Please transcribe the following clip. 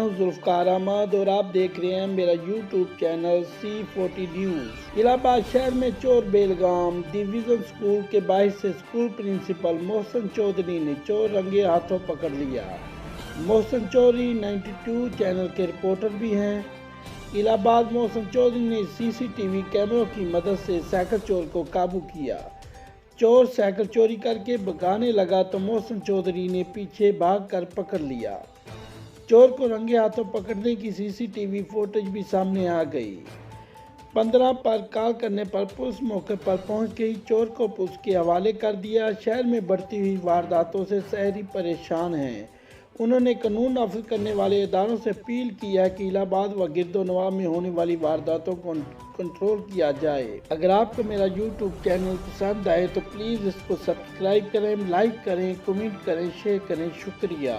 हूं जुल्फकार अहमद और आप देख रहे हैं मेरा YouTube channel C40 news. Allahabad शहर में चोर बेलगाम डिवीजन स्कूल के बाहर से स्कूल प्रिंसिपल मोहसिन चौधरी ने चोर रंगे हाथों पकड़ लिया। मोहसिन चौधरी 92 चैनल के रिपोर्टर भी हैं। इलाहाबाद मोहसिन चौधरी ने CCTV कैमरों की मदद से साइकिल चोर को काबू किया। चोर साइकिल चोरी करके भगाने लगा तो मोहसिन चौधरी ने पीछे भागकर पकड़ लिया। चोर को रंगे हाथों पकड़ने की CCTV फुटेज भी सामने आ गई। 15 पर कॉल करने पर पुलिस मौके पर पहुंच गई। चोर को पुलिस के हवाले कर दिया। शहर में बढ़ती हुई वारदातों से शहरी परेशान हैं। उन्होंने कानून नाफिज करने वाले इदारों से अपील की है कि इलाहाबाद व गिरदोनवा में होने वाली वारदातों को कंट्रोल किया जाए। अगर आपको मेरा यूट्यूब चैनल पसंद आए तो प्लीज़ इसको सब्सक्राइब करें, लाइक करें, कमेंट करें, शेयर करें। शुक्रिया।